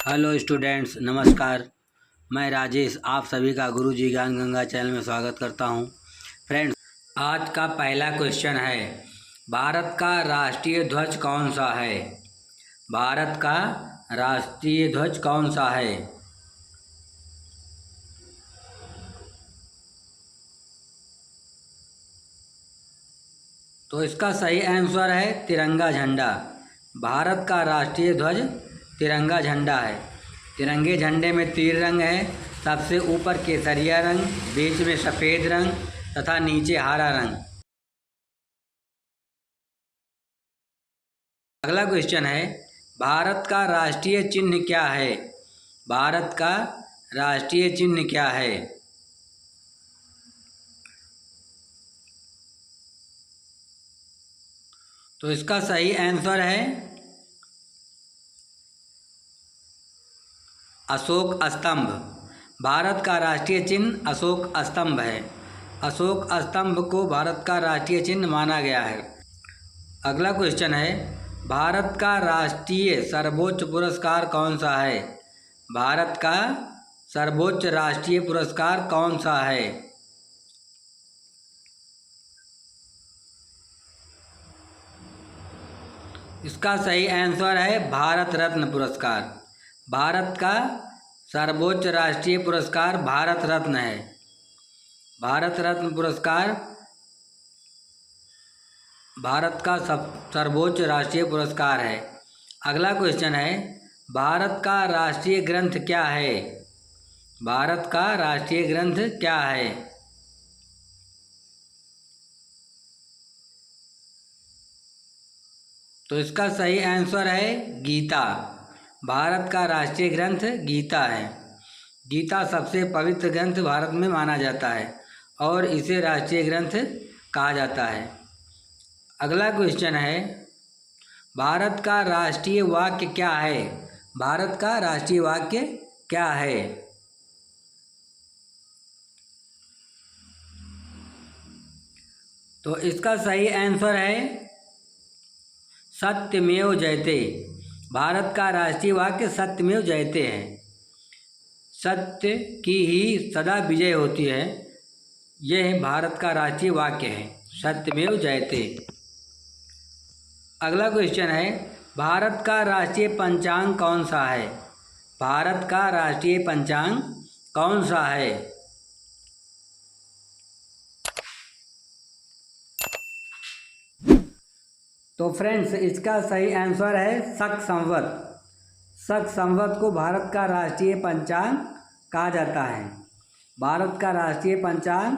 Hello students, नमस्कार। मैं राजेश आप सभी का गुरुजी ज्ञान गंगा चैनल में स्वागत करता हूं। फ्रेंड्स, आज का पहला क्वेश्चन है, भारत का राष्ट्रीय ध्वज कौन सा है? भारत का राष्ट्रीय ध्वज कौन सा है? तो इसका सही आंसर है तिरंगा झंडा। भारत का राष्ट्रीय ध्वज तिरंगा झंडा है। तिरंगे झंडे में 3 रंग है। सबसे ऊपर केसरिया रंग, बीच में सफ़ेद रंग तथा नीचे हरा रंग। अगला क्वेश्चन है, भारत का राष्ट्रीय चिन्ह क्या है? भारत का राष्ट्रीय चिन्ह क्या है? तो इसका सही आंसर है अशोक स्तंभ। भारत का राष्ट्रीय चिन्ह अशोक स्तंभ है। अशोक स्तंभ को भारत का राष्ट्रीय चिन्ह माना गया है। अगला क्वेश्चन है, भारत का राष्ट्रीय सर्वोच्च पुरस्कार कौन सा है? भारत का सर्वोच्च राष्ट्रीय पुरस्कार कौन सा है? इसका सही आंसर है भारत रत्न पुरस्कार। भारत का सर्वोच्च राष्ट्रीय पुरस्कार भारत रत्न है। भारत रत्न पुरस्कार भारत का सर्वोच्च राष्ट्रीय पुरस्कार है। अगला क्वेश्चन है, भारत का राष्ट्रीय ग्रंथ क्या है? भारत का राष्ट्रीय ग्रंथ क्या है? तो इसका सही आंसर है गीता। भारत का राष्ट्रीय ग्रंथ गीता है। गीता सबसे पवित्र ग्रंथ भारत में माना जाता है और इसे राष्ट्रीय ग्रंथ कहा जाता है। अगला क्वेश्चन है, भारत का राष्ट्रीय वाक्य क्या है? भारत का राष्ट्रीय वाक्य क्या है? तो इसका सही आंसर है सत्यमेव जयते। भारत का राष्ट्रीय वाक्य सत्यमेव जयते है। सत्य की ही सदा विजय होती है, यह भारत का राष्ट्रीय वाक्य है, सत्यमेव जयते। अगला क्वेश्चन है, भारत का राष्ट्रीय पंचांग कौन सा है? भारत का राष्ट्रीय पंचांग कौन सा है? तो फ्रेंड्स, इसका सही आंसर है शक संवत। शक संवत को भारत का राष्ट्रीय पंचांग कहा जाता है। भारत का राष्ट्रीय पंचांग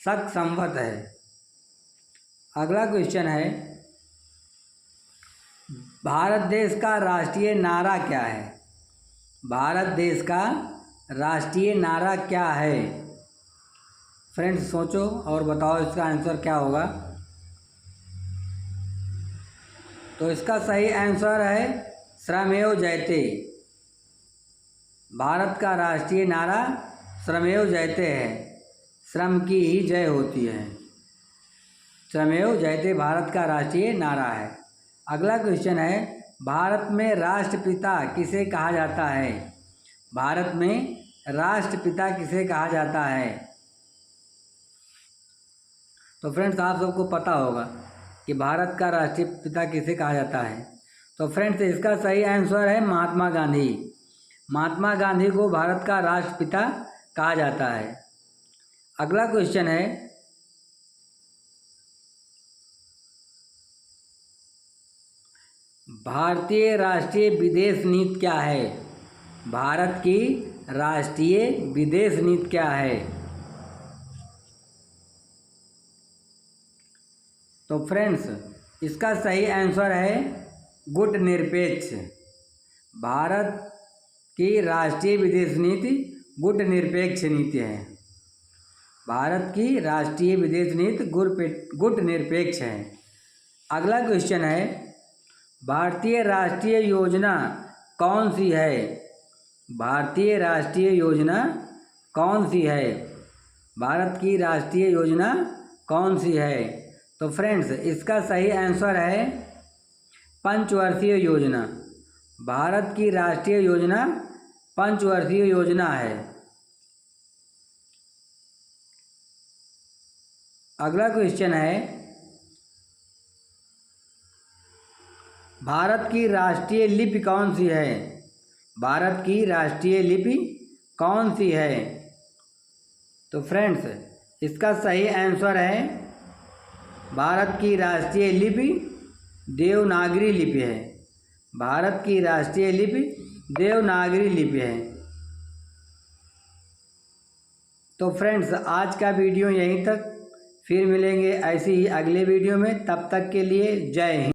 शक संवत है। अगला क्वेश्चन है, भारत देश का राष्ट्रीय नारा क्या है? भारत देश का राष्ट्रीय नारा क्या है? फ्रेंड्स, सोचो और बताओ इसका आंसर क्या होगा। तो इसका सही आंसर है श्रमेव जयते। भारत का राष्ट्रीय नारा श्रमेव जयते है। श्रम की ही जय होती है। श्रमेव जयते भारत का राष्ट्रीय नारा है। अगला क्वेश्चन है, भारत में राष्ट्रपिता किसे कहा जाता है? भारत में राष्ट्रपिता किसे कहा जाता है? तो फ्रेंड्स, आप सबको पता होगा कि भारत का राष्ट्रीय पिता किसे कहा जाता है। तो फ्रेंड्स, इसका सही आंसर है महात्मा गांधी। महात्मा गांधी को भारत का राष्ट्रपिता कहा जाता है। अगला क्वेश्चन है, भारतीय राष्ट्रीय विदेश नीति क्या है? भारत की राष्ट्रीय विदेश नीति क्या है? तो फ्रेंड्स, इसका सही आंसर है गुटनिरपेक्ष। भारत की राष्ट्रीय विदेश नीति गुटनिरपेक्ष नीति है। भारत की राष्ट्रीय विदेश नीति गुटनिरपेक्ष है। अगला क्वेश्चन है, भारतीय राष्ट्रीय योजना कौन सी है? भारतीय राष्ट्रीय योजना कौन सी है? भारत की राष्ट्रीय योजना कौन सी है? तो फ्रेंड्स, इसका सही आंसर है पंचवर्षीय योजना। भारत की राष्ट्रीय योजना पंचवर्षीय योजना है। अगला क्वेश्चन है, भारत की राष्ट्रीय लिपि कौन सी है? भारत की राष्ट्रीय लिपि कौन सी है? तो फ्रेंड्स, इसका सही आंसर है, भारत की राष्ट्रीय लिपि देवनागरी लिपि है। भारत की राष्ट्रीय लिपि देवनागरी लिपि है। तो फ्रेंड्स, आज का वीडियो यहीं तक, फिर मिलेंगे ऐसे ही अगले वीडियो में। तब तक के लिए जय हिंद।